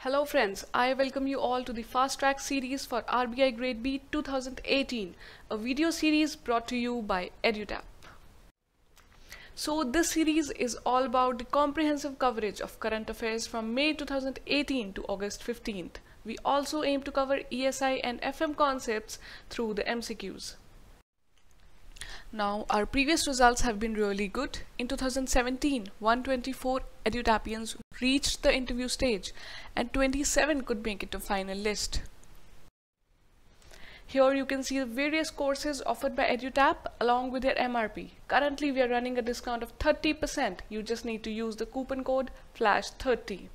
Hello friends, I welcome you all to the Fast Track series for RBI Grade B 2018, a video series brought to you by EduTap. So this series is all about the comprehensive coverage of current affairs from May 2018 to August 15th. We also aim to cover ESI and FM concepts through the MCQs. Now, our previous results have been really good. In 2017, 124 EduTapians reached the interview stage and 27 could make it to final list. Here you can see the various courses offered by EduTap along with their MRP. Currently, we are running a discount of 30%. You just need to use the coupon code FLASH30.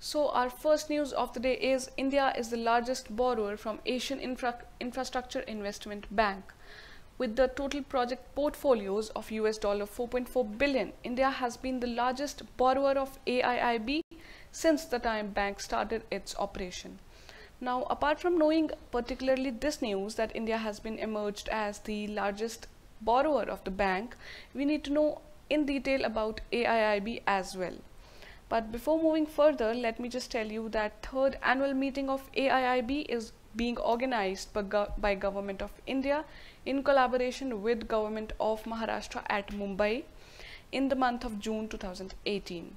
So our first news of the day is India is the largest borrower from Asian Infrastructure Investment Bank. With the total project portfolios of $4.4 billion, India has been the largest borrower of AIIB since the time bank started its operation. Now, apart from knowing particularly this news that India has been emerged as the largest borrower of the bank, we need to know in detail about AIIB as well. But before moving further, let me just tell you that third annual meeting of AIIB is being organized by Government of India in collaboration with Government of Maharashtra at Mumbai in the month of June 2018.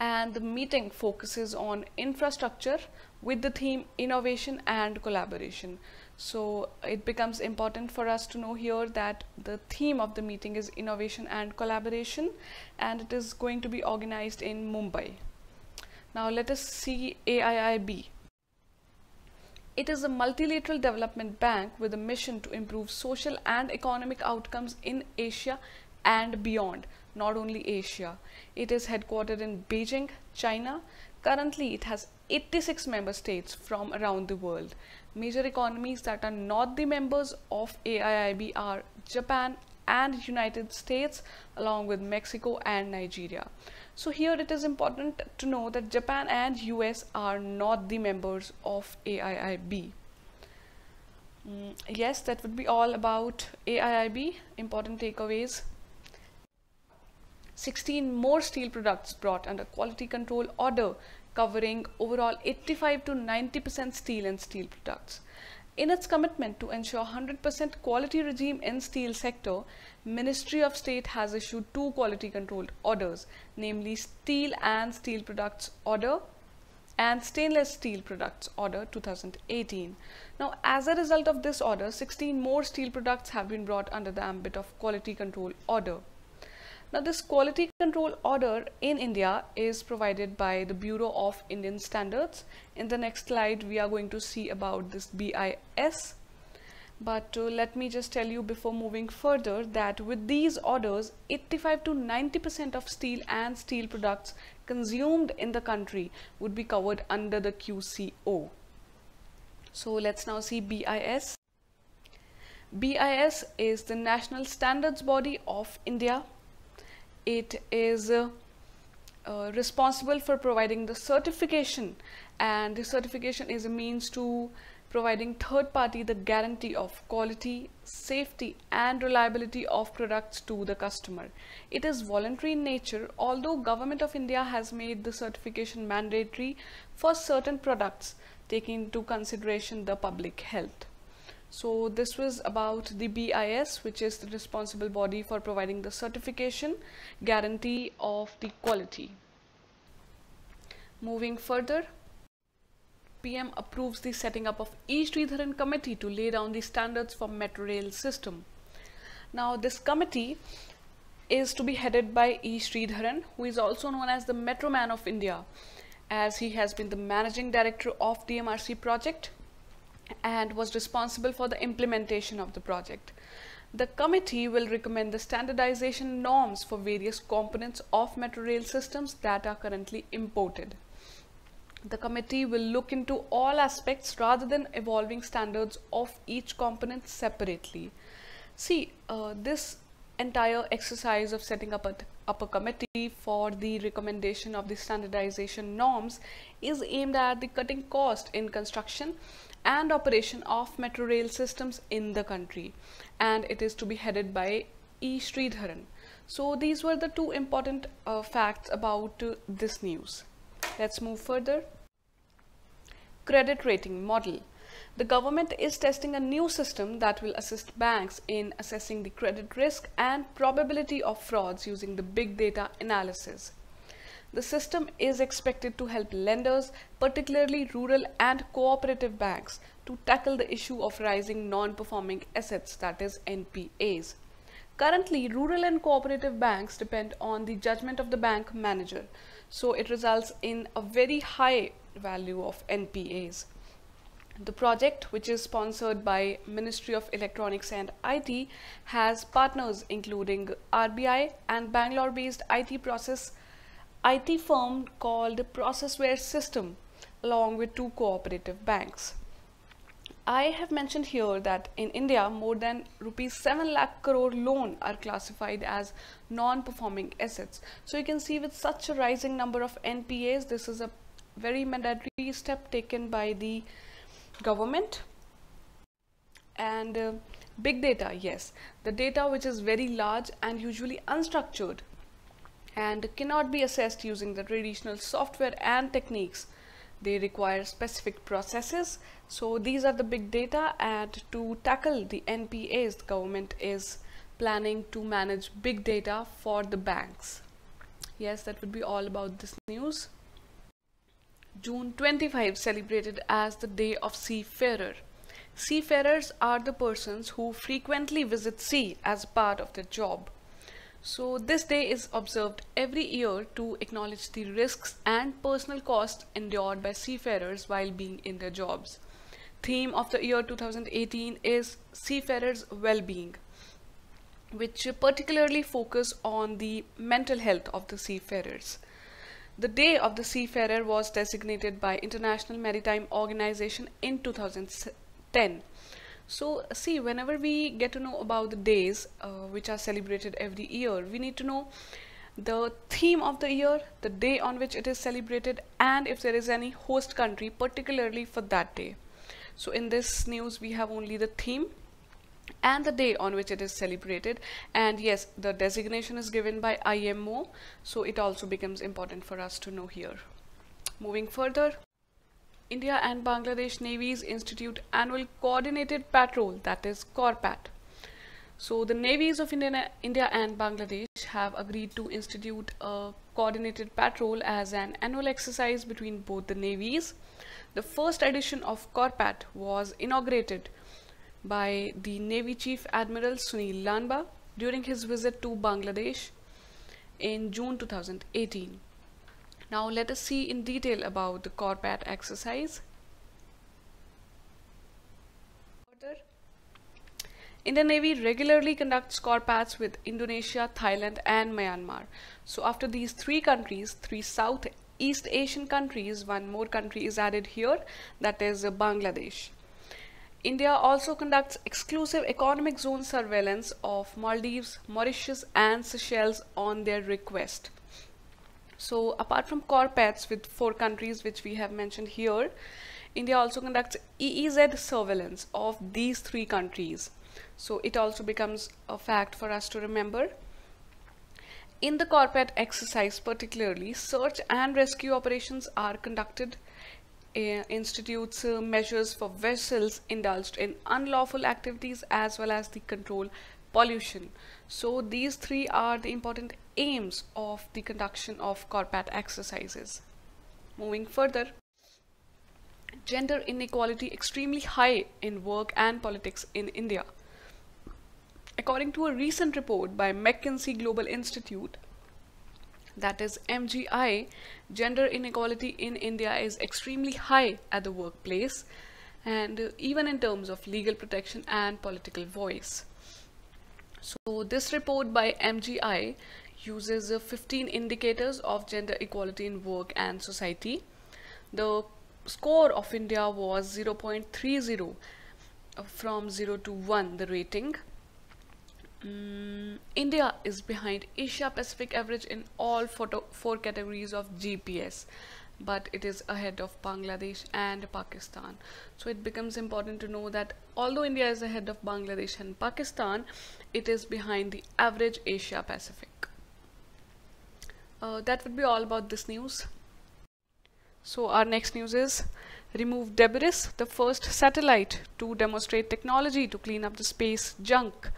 And the meeting focuses on infrastructure with the theme innovation and collaboration. So it becomes important for us to know here that the theme of the meeting is innovation and collaboration, and it is going to be organized in Mumbai. Now let us see AIIB. It is a multilateral development bank with a mission to improve social and economic outcomes in Asia and beyond, not only Asia. It is headquartered in Beijing, China. Currently, it has 86 member states from around the world. Major economies that are not the members of AIIB are Japan and United States, along with Mexico and Nigeria. So here it is important to know that Japan and US are not the members of AIIB. Yes, that would be all about AIIB. Important takeaways. 16 more steel products brought under quality control order, covering overall 85 to 90% steel and steel products. In its commitment to ensure 100% quality regime in steel sector, Ministry of State has issued 2 quality control orders, namely Steel and Steel Products Order and Stainless Steel Products Order 2018. Now, as a result of this order, 16 more steel products have been brought under the ambit of quality control order. Now, this quality control order in India is provided by the Bureau of Indian Standards. In the next slide, we are going to see about this BIS. But let me just tell you before moving further that with these orders, 85 to 90% of steel and steel products consumed in the country would be covered under the QCO. So let's now see BIS. BIS is the National Standards Body of India. It is responsible for providing the certification, and the certification is a means to providing third party the guarantee of quality, safety and reliability of products to the customer. It is voluntary in nature, although Government of India has made the certification mandatory for certain products, taking into consideration the public health. So this was about the BIS, which is the responsible body for providing the certification guarantee of the quality. Moving further, PM approves the setting up of E. Sridharan committee to lay down the standards for metro rail system. Now this committee is to be headed by E. Sridharan, who is also known as the Metro Man of India, as he has been the managing director of the MRC project and was responsible for the implementation of the project. The committee will recommend the standardization norms for various components of metro rail systems that are currently imported. The committee will look into all aspects rather than evolving standards of each component separately. See, this entire exercise of setting up a committee for the recommendation of the standardization norms is aimed at the cutting cost in construction and operation of metro rail systems in the country, and it is to be headed by E. Sridharan. So these were the 2 important facts about this news. Let's move further. Credit rating model. The government is testing a new system that will assist banks in assessing the credit risk and probability of frauds using the big data analysis. The system is expected to help lenders, particularly rural and cooperative banks, to tackle the issue of rising non-performing assets, that is NPAs. Currently, rural and cooperative banks depend on the judgment of the bank manager, so it results in a very high value of NPAs. The project, which is sponsored by Ministry of Electronics and IT, has partners including RBI and Bangalore-based IT firm called Processware System, along with 2 cooperative banks. I have mentioned here that in India, more than rupees 7 lakh crore loan are classified as non-performing assets. So you can see with such a rising number of NPAs, this is a very mandatory step taken by the government. And big data, yes, the data which is very large and usually unstructured and cannot be assessed using the traditional software and techniques. They require specific processes. So these are the big data, and to tackle the NPAs, the government is planning to manage big data for the banks. Yes, that would be all about this news. June 25 celebrated as the Day of Seafarer. Seafarers are the persons who frequently visit sea as part of their job. So this day is observed every year to acknowledge the risks and personal costs endured by seafarers while being in their jobs. Theme of the year 2018 is Seafarers' Well-being, which particularly focus on the mental health of the seafarers. The Day of the Seafarer was designated by International Maritime Organization in 2010. So see, whenever we get to know about the days which are celebrated every year, we need to know the theme of the year, the day on which it is celebrated, and if there is any host country particularly for that day. So in this news we have only the theme and the day on which it is celebrated, and yes, the designation is given by IMO, so it also becomes important for us to know here. Moving further, India and Bangladesh Navies institute annual coordinated patrol, that is CORPAT. So the navies of India and Bangladesh have agreed to institute a coordinated patrol as an annual exercise between both the navies. The first edition of CORPAT was inaugurated by the Navy Chief Admiral Sunil Lanba during his visit to Bangladesh in June 2018. Now let us see in detail about the CORPAT exercise. Indian Navy regularly conducts CORPATs with Indonesia, Thailand and Myanmar. So after these 3 countries, 3 Southeast Asian countries, 1 more country is added here, that is Bangladesh. India also conducts exclusive economic zone surveillance of Maldives, Mauritius and Seychelles on their request. So apart from CORPATs with 4 countries which we have mentioned here, India also conducts EEZ surveillance of these 3 countries. So it also becomes a fact for us to remember. In the CORPAT exercise particularly, search and rescue operations are conducted, institutes measures for vessels indulged in unlawful activities as well as the control pollution. So these 3 are the important aims of the conduction of CORPAT exercises. Moving further, gender inequality extremely high in work and politics in India. According to a recent report by McKinsey Global Institute, that is MGI, gender inequality in India is extremely high at the workplace and even in terms of legal protection and political voice. So this report by MGI uses 15 indicators of gender equality in work and society. The score of India was 0.30 from 0 to 1, the rating. India is behind Asia Pacific average in all 4 categories of GPS, but it is ahead of Bangladesh and Pakistan. So it becomes important to know that although India is ahead of Bangladesh and Pakistan, it is behind the average Asia Pacific. That would be all about this news. So our next news is remove debris. The first satellite to demonstrate technology to clean up the space junk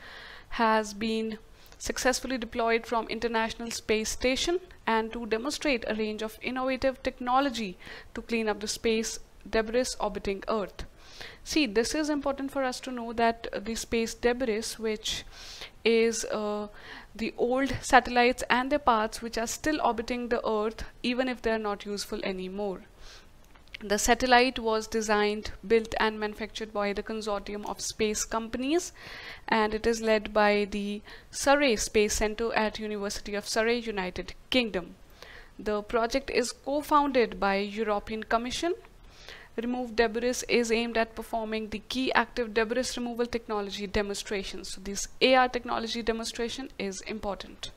has been successfully deployed from International Space Station, and to demonstrate a range of innovative technology to clean up the space debris orbiting Earth. See, this is important for us to know that the space debris, which is the old satellites and their parts which are still orbiting the Earth even if they are not useful anymore. The satellite was designed, built and manufactured by the consortium of space companies, and it is led by the Surrey Space Centre at University of Surrey, United Kingdom. The project is co-founded by European Commission. Remove debris is aimed at performing the key active debris removal technology demonstrations. So this AR technology demonstration is important.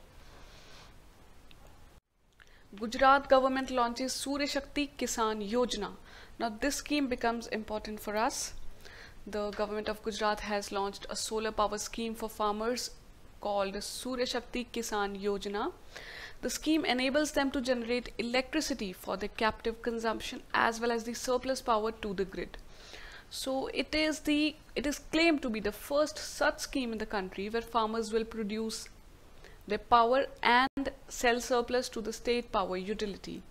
Gujarat government launches Surat Shakti Kisan Yojana. Now this scheme becomes important for us. The government of Gujarat has launched a solar power scheme for farmers called Surat Shakti Kisan Yojana. The scheme enables them to generate electricity for their captive consumption as well as the surplus power to the grid. So it is claimed to be the first such scheme in the country where farmers will produce their power and sell surplus to the state power utility.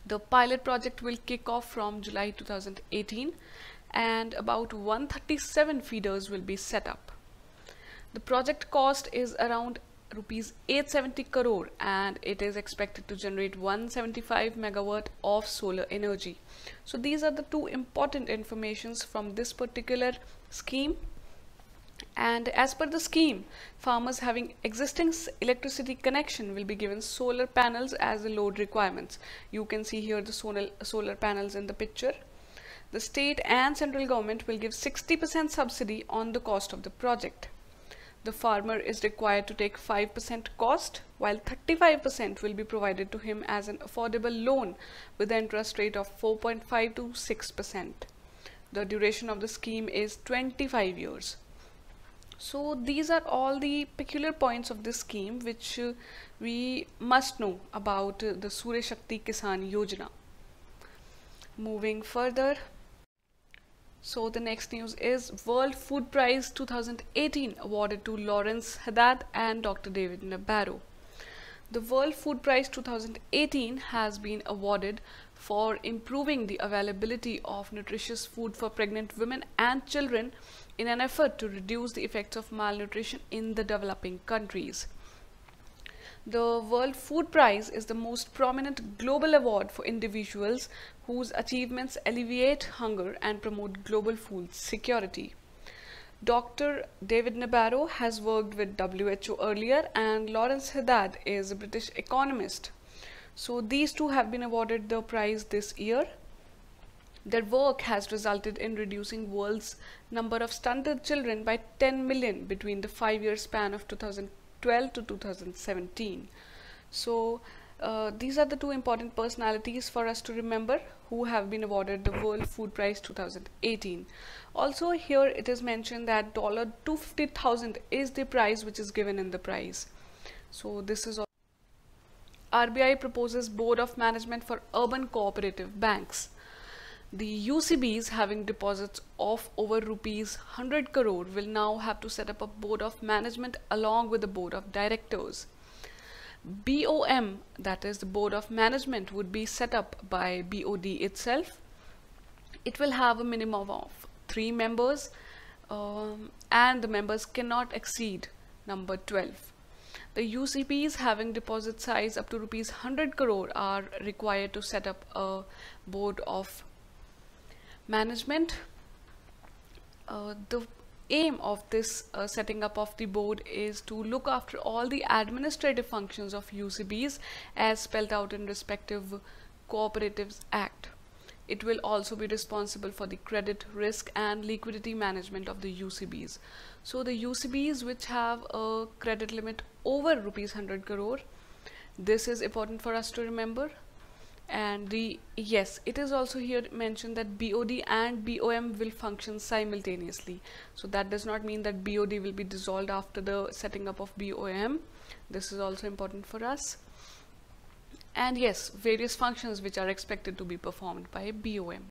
The pilot project will kick off from July 2018 and about 137 feeders will be set up. The project cost is around rupees 870 crore and it is expected to generate 175 megawatt of solar energy. So these are the two important informations from this particular scheme. And as per the scheme, farmers having existing electricity connection will be given solar panels as the load requirements. You can see here the solar panels in the picture. The state and central government will give 60% subsidy on the cost of the project. The farmer is required to take 5% cost, while 35% will be provided to him as an affordable loan with an interest rate of 4.5 to 6%. The duration of the scheme is 25 years. So these are all the peculiar points of this scheme which we must know about the Surat Shakti Kisan Yojana. Moving further. So the next news is World Food Prize 2018 awarded to Lawrence Haddad and Dr. David Nabarro. The World Food Prize 2018 has been awarded for improving the availability of nutritious food for pregnant women and children in an effort to reduce the effects of malnutrition in the developing countries. The World Food Prize is the most prominent global award for individuals whose achievements alleviate hunger and promote global food security. Dr. David Nabarro has worked with WHO earlier, and Lawrence Haddad is a British economist. So these two have been awarded the prize this year. Their work has resulted in reducing world's number of stunted children by 10 million between the 5-year span of 2012 to 2017. So these are the two important personalities for us to remember who have been awarded the World Food Prize 2018. Also here it is mentioned that $250,000 is the prize which is given in the prize. So this is all. RBI proposes Board of Management for Urban Cooperative Banks. The UCBs having deposits of over rupees 100 crore will now have to set up a board of management along with the board of directors. BOM, that is the board of management, would be set up by BOD itself. It will have a minimum of 3 members and the members cannot exceed number 12. The UCBs having deposit size up to rupees 100 crore are required to set up a board of management. The aim of this setting up of the board is to look after all the administrative functions of UCBs as spelled out in respective Cooperatives Act. It will also be responsible for the credit, risk and liquidity management of the UCBs. So the UCBs which have a credit limit over rupees 100 crore, this is important for us to remember. And yes, it is also here mentioned that BOD and BOM will function simultaneously. So that does not mean that BOD will be dissolved after the setting up of BOM. This is also important for us. and yes, various functions which are expected to be performed by BOM.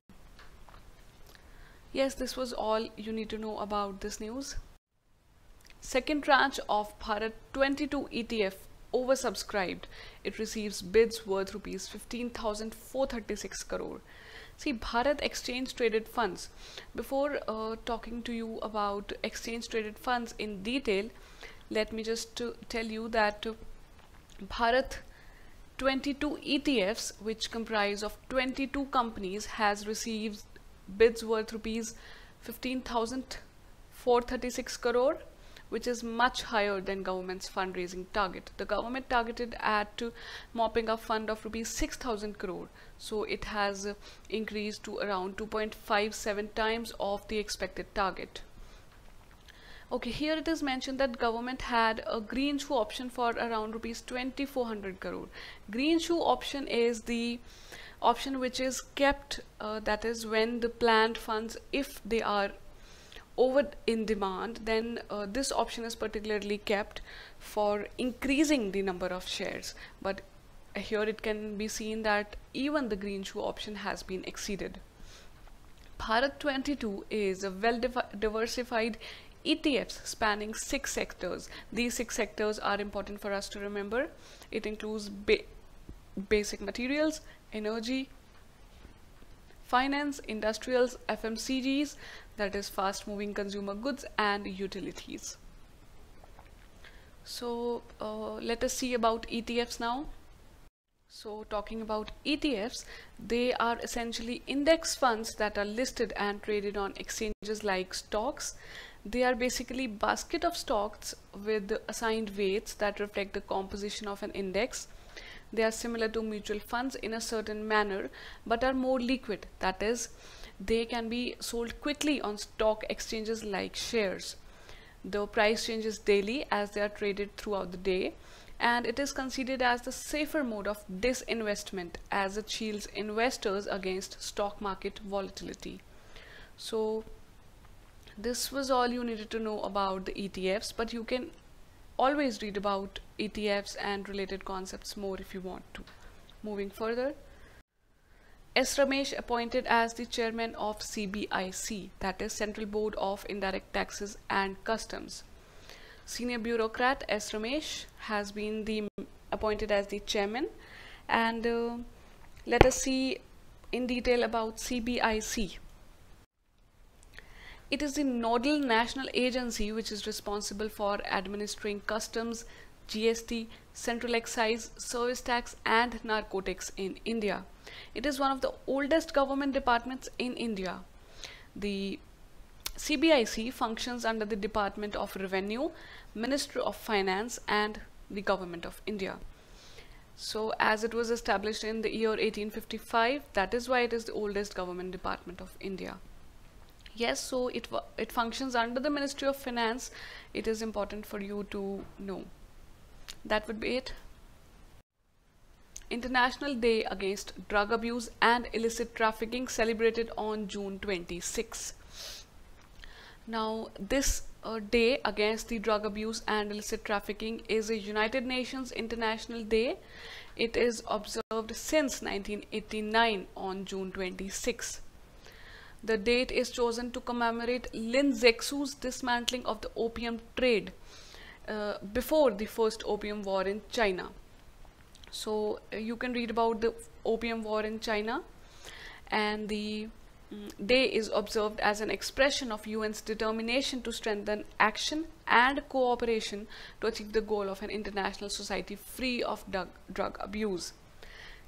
Yes, this was all you need to know about this news. Second tranche of Parrot 22 ETF oversubscribed. It receives bids worth rupees 15,436 crore. See, Bharat exchange traded funds. Before talking to you about exchange traded funds in detail, let me just tell you that Bharat 22 ETFs, which comprise of 22 companies, has received bids worth rupees 15,436 crore, which is much higher than government's fundraising target. The government targeted at mopping up fund of rupees 6,000 crore. So it has increased to around 2.57 times of the expected target. Okay, here it is mentioned that government had a green shoe option for around rupees 2,400 crore. Green shoe option is the option which is kept, that is when the planned funds, if they are over in demand, then this option is particularly kept for increasing the number of shares. But here it can be seen that even the green shoe option has been exceeded. Bharat 22 is a well-diversified ETFs spanning 6 sectors. These 6 sectors are important for us to remember. It includes basic materials, energy, finance, industrials, FMCGs, that is fast moving consumer goods, and utilities. So let us see about ETFs now. So talking about ETFs, they are essentially index funds that are listed and traded on exchanges like stocks. They are basically basket of stocks with assigned weights that reflect the composition of an index. They are similar to mutual funds in a certain manner, but are more liquid. That is, they can be sold quickly on stock exchanges like shares. The price changes daily as they are traded throughout the day, and it is considered as the safer mode of disinvestment as it shields investors against stock market volatility. So this was all you needed to know about the ETFs, but you can always read about ETFs and related concepts more if you want to. Moving further, S. Ramesh appointed as the chairman of CBIC, that is Central Board of Indirect Taxes and Customs. Senior bureaucrat S. Ramesh has been appointed as the chairman, and let us see in detail about CBIC. It is the nodal national agency which is responsible for administering customs, GST, central excise, service tax, and narcotics in India. It is one of the oldest government departments in India. The CBIC functions under the Department of Revenue, Ministry of Finance, and the Government of India. So as it was established in the year 1855, that is why it is the oldest government department of India. Yes, so it functions under the Ministry of Finance. It is important for you to know. That would be it. International Day Against Drug Abuse and Illicit Trafficking celebrated on June 26. Now, this day against the drug abuse and illicit trafficking is a United Nations International Day. It is observed since 1989 on June 26. The date is chosen to commemorate Lin Zexu's dismantling of the opium trade before the first opium war in China. So you can read about the opium war in China, and the day is observed as an expression of UN's determination to strengthen action and cooperation to achieve the goal of an international society free of drug abuse.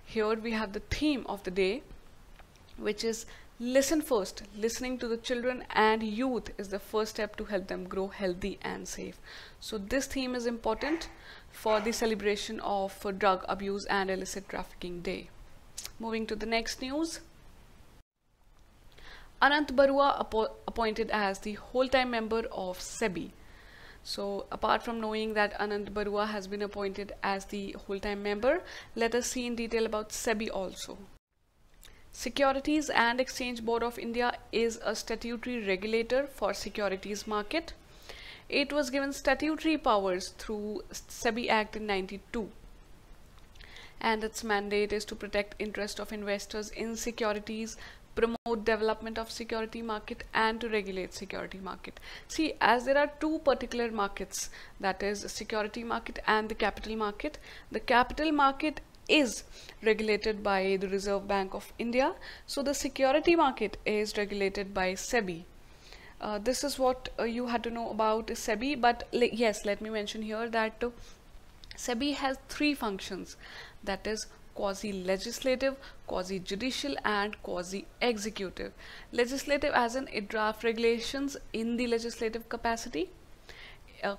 Here we have the theme of the day, which is listen first. Listening to the children and youth is the first step to help them grow healthy and safe. So this theme is important for the celebration of Drug Abuse and Illicit Trafficking Day. Moving to the next news. Anant Barua appointed as the whole-time member of SEBI. So apart from knowing that Anant Barua has been appointed as the whole-time member, let us see in detail about SEBI also. Securities and Exchange Board of India is a statutory regulator for securities market. It was given statutory powers through SEBI Act in 92. and its mandate is to protect interest of investors in securities, promote development of security market, and to regulate security market. See, as there are two particular markets, that is security market and the capital market. The capital market is regulated by the Reserve Bank of India. So the security market is regulated by SEBI. This is what you had to know about SEBI, but yes, let me mention here that SEBI has three functions, that is quasi-legislative, quasi-judicial and quasi-executive. Legislative as in it draft regulations in the legislative capacity.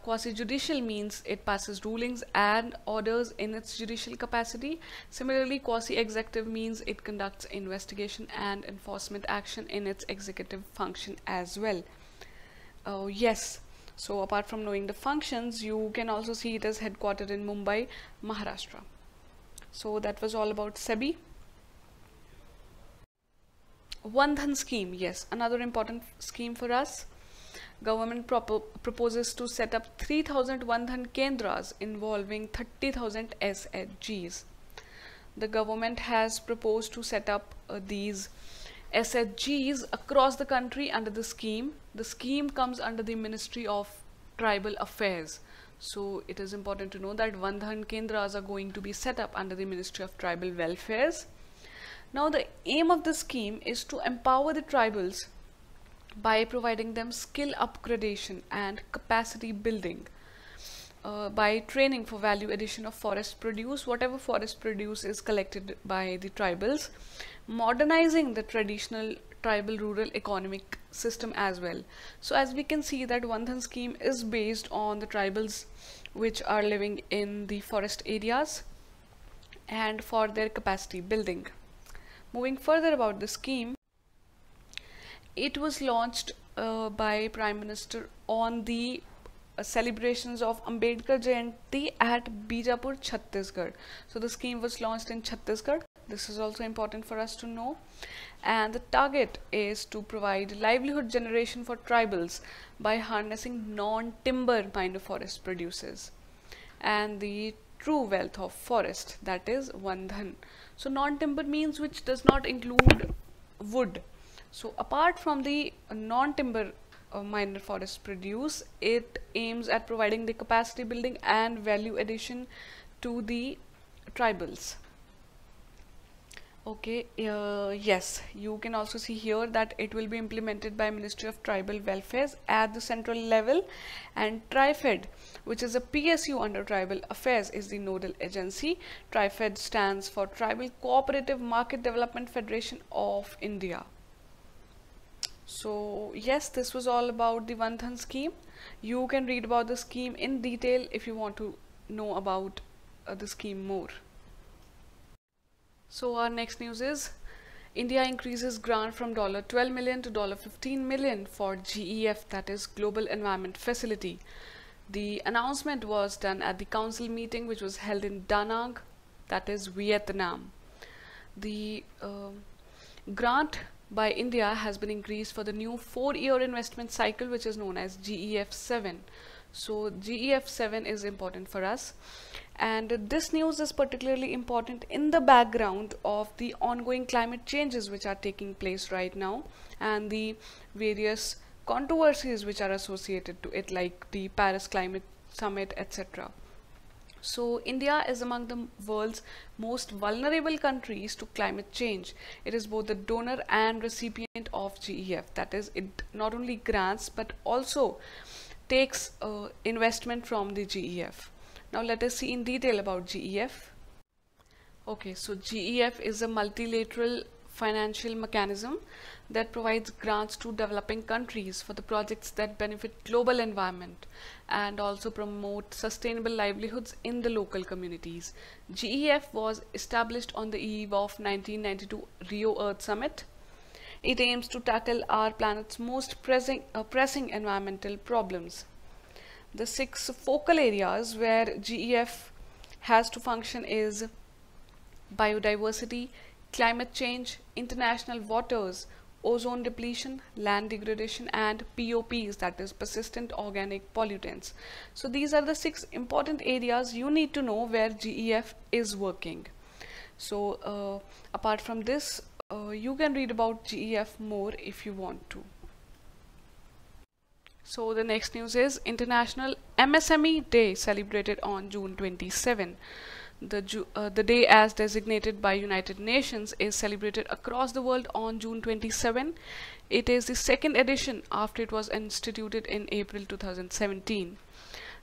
Quasi-judicial means it passes rulings and orders in its judicial capacity. Similarly, quasi-executive means it conducts investigation and enforcement action in its executive function as well. Yes, so apart from knowing the functions, you can also see it is headquartered in Mumbai, Maharashtra. So that was all about SEBI. One Dhan scheme, yes, another important scheme for us. Government proposes to set up 3,000 One Dhan Kendras involving 30,000 SHGs. The government has proposed to set up these SHGs across the country under the scheme. The scheme comes under the Ministry of Tribal Affairs. So it is important to know that One Dhan Kendras are going to be set up under the Ministry of Tribal Welfares. Now the aim of the scheme is to empower the tribals by providing them skill upgradation and capacity building, by training for value addition of forest produce, whatever forest produce is collected by the tribals, modernizing the traditional tribal rural economic system as well. So as we can see that One Dhan scheme is based on the tribals which are living in the forest areas and for their capacity building. Moving further about the scheme, it was launched by Prime Minister on the celebrations of Ambedkar Jayanti at Bijapur, Chhattisgarh. So the scheme was launched in Chhattisgarh. This is also important for us to know. And the target is to provide livelihood generation for tribals by harnessing non-timber minor forest produces and the true wealth of forest, that is One Dhan. So non-timber means which does not include wood. So apart from the non-timber minor forest produce, it aims at providing the capacity building and value addition to the tribals. Okay, yes, you can also see here that it will be implemented by Ministry of Tribal Welfares at the central level, and TriFed, which is a PSU under Tribal Affairs, is the nodal agency. TriFed stands for Tribal Cooperative Market Development Federation of India. So yes, this was all about the One Dhan scheme. You can read about the scheme in detail if you want to know about the scheme more. So our next news is India increases grant from $12 million to $15 million for GEF, that is Global Environment Facility. The announcement was done at the council meeting which was held in Da Nang, that is Vietnam. The grant by India has been increased for the new 4-year investment cycle which is known as GEF7. So GEF7 is important for us, and this news is particularly important in the background of the ongoing climate changes which are taking place right now and the various controversies which are associated to it, like the Paris Climate Summit, etc. So India is among the world's most vulnerable countries to climate change. It is both the donor and recipient of GEF, that is, it not only grants but also takes investment from the GEF. Now let us see in detail about GEF. Okay, so GEF is a multilateral financial mechanism that provides grants to developing countries for the projects that benefit global environment and also promote sustainable livelihoods in the local communities. GEF was established on the eve of 1992 Rio Earth Summit. It aims to tackle our planet's most pressing environmental problems. The 6 focal areas where GEF has to function is biodiversity, climate change, international waters, ozone depletion, land degradation, and POPs, that is persistent organic pollutants. So these are the 6 important areas you need to know where GEF is working. So apart from this, you can read about GEF more if you want to. So the next news is International MSME Day celebrated on June 27. The day, as designated by United Nations, is celebrated across the world on June 27. It is the second edition after it was instituted in April 2017.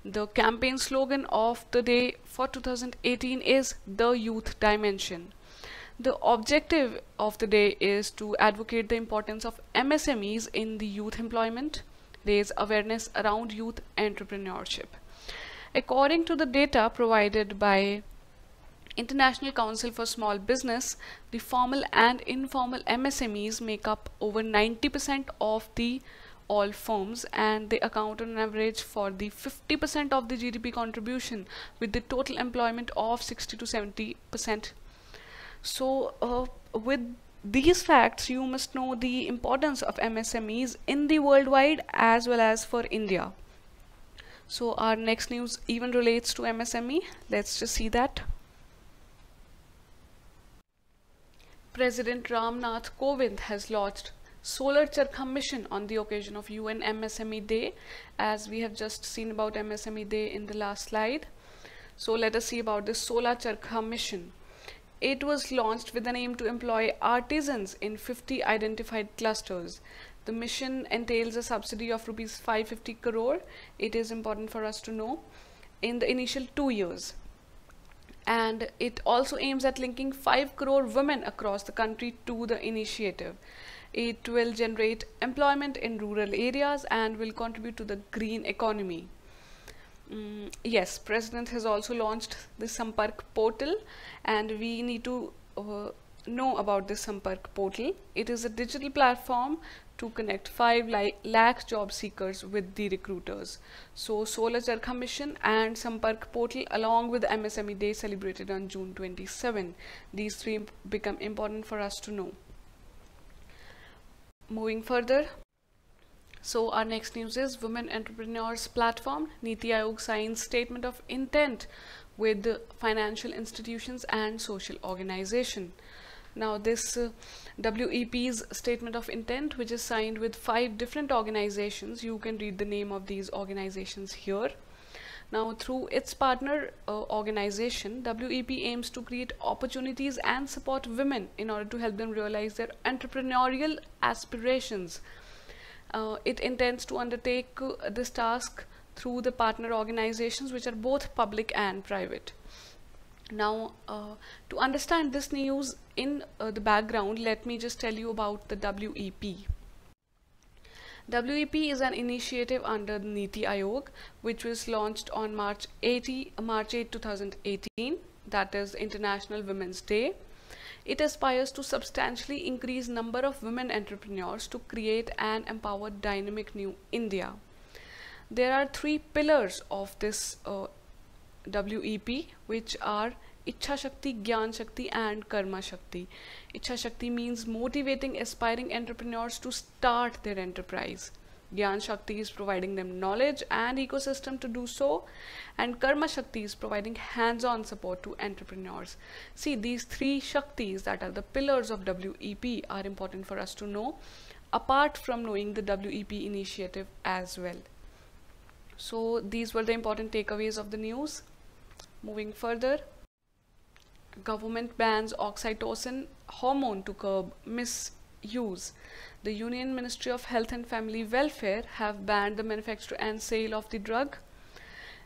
The campaign slogan of the day for 2018 is The Youth Dimension. The objective of the day is to advocate the importance of MSMEs in the youth employment, raise awareness around youth entrepreneurship. According to the data provided by International Council for Small Business, the formal and informal MSMEs make up over 90% of the all firms, and they account on average for the 50% of the GDP contribution, with the total employment of 60 to 70%. So with these facts, you must know the importance of MSMEs in the worldwide as well as for India. So our next news even relates to MSME. Let's just see that. President Ram Nath Kovind has launched Solar Charkha mission on the occasion of UN MSME Day, as we have just seen about MSME Day in the last slide. So let us see about this Solar Charkha mission. It was launched with an aim to employ artisans in 50 identified clusters. The mission entails a subsidy of rupees 550 crore. It is important for us to know in the initial 2 years. And it also aims at linking 5 crore women across the country to the initiative. It will generate employment in rural areas and will contribute to the green economy. Yes, President has also launched the Sampark portal, and we need to know about this Sampark portal. It is a digital platform to connect 5 lakh job seekers with the recruiters. So Solar Charkha mission and Sampark portal, along with MSME Day celebrated on June 27. These three become important for us to know. Moving further. So our next news is Women Entrepreneurs Platform. Niti Aayog signs statement of intent with financial institutions and social organization. Now this WEP's statement of intent, which is signed with 5 different organizations, you can read the name of these organizations here. Now through its partner organization, WEP aims to create opportunities and support women in order to help them realize their entrepreneurial aspirations. It intends to undertake this task through the partner organizations, which are both public and private. Now, to understand this news in the background, let me just tell you about the WEP. WEP is an initiative under the Niti Aayog, which was launched on March 8, 2018, that is International Women's Day. It aspires to substantially increase number of women entrepreneurs to create and empower dynamic new India. There are 3 pillars of this WEP, which are Ichha Shakti, Gyan Shakti and Karma Shakti. Ichha Shakti means motivating aspiring entrepreneurs to start their enterprise. Gyan Shakti is providing them knowledge and ecosystem to do so, and Karma Shakti is providing hands-on support to entrepreneurs. See, these 3 Shaktis that are the pillars of WEP are important for us to know, apart from knowing the WEP initiative as well. So these were the important takeaways of the news. Moving further. Government bans Oxytocin hormone to curb misuse. The Union Ministry of Health and Family Welfare have banned the manufacture and sale of the drug.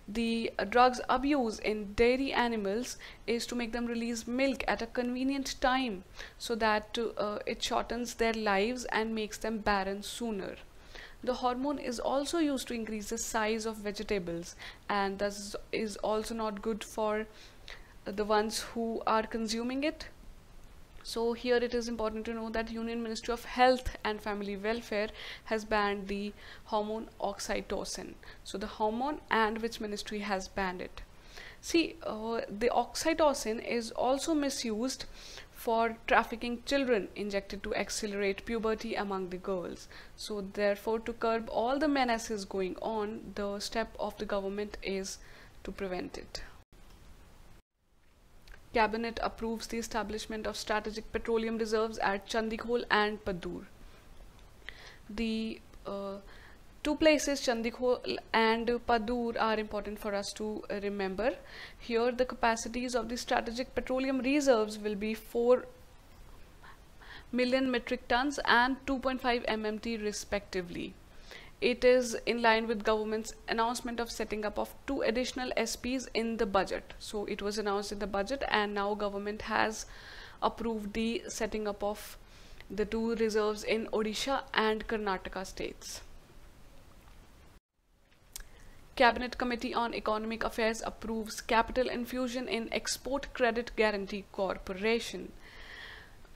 The drug's abuse in dairy animals is to make them release milk at a convenient time, so that it shortens their lives and makes them barren sooner. The hormone is also used to increase the size of vegetables, and thus is also not good for the ones who are consuming it. So here it is important to know that Union Ministry of Health and Family Welfare has banned the hormone Oxytocin. So the hormone, and which ministry has banned it? See, the Oxytocin is also misused for trafficking children, injected to accelerate puberty among the girls. So therefore, to curb all the menaces going on, the step of the government is to prevent it. Cabinet approves the establishment of strategic petroleum reserves at Chandikhol and Padur. The two places, Chandikhol and Padur, are important for us to remember. Here the capacities of the strategic petroleum reserves will be 4 million metric tons and 2.5 MMT respectively. It is in line with government's announcement of setting up of 2 additional SPs in the budget. So it was announced in the budget, and now government has approved the setting up of the 2 reserves in Odisha and Karnataka states. Cabinet Committee on Economic Affairs approves capital infusion in Export Credit Guarantee Corporation.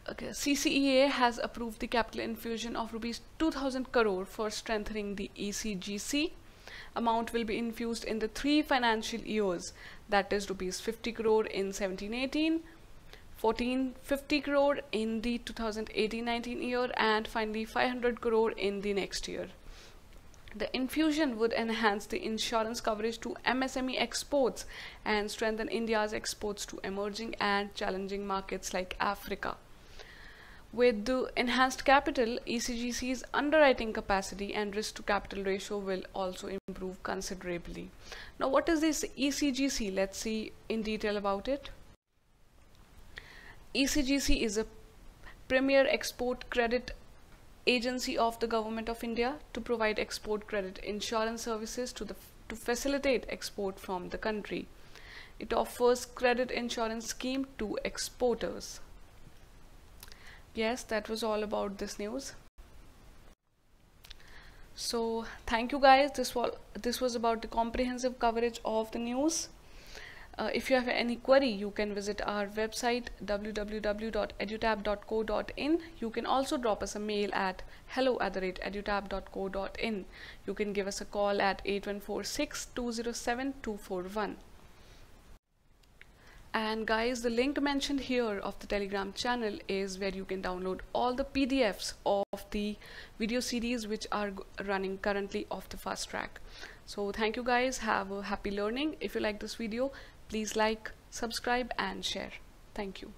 Okay, CCEA has approved the capital infusion of rupees 2000 crore for strengthening the ECGC. Amount will be infused in the 3 financial years, that is rupees 50 crore in 17-18, 1450 crore in the 2018-19 year, and finally 500 crore in the next year. The infusion would enhance the insurance coverage to MSME exports and strengthen India's exports to emerging and challenging markets like Africa. With the enhanced capital, ECGC's underwriting capacity and risk to capital ratio will also improve considerably. Now, what is this ECGC? Let's see in detail about it. ECGC is a premier export credit agency of the Government of India to provide export credit insurance services to facilitate export from the country. It offers credit insurance scheme to exporters. Yes, that was all about this news. So thank you guys. This was about the comprehensive coverage of the news. If you have any query, you can visit our website www.edutap.co.in. You can also drop us a mail at hello@edutap.co.in. You can give us a call at 8146-207-241. And guys, the link mentioned here of the Telegram channel is where you can download all the PDFs of the video series which are running currently off the fast track. So thank you guys. Have a happy learning. If you like this video, please like, subscribe and share. Thank you.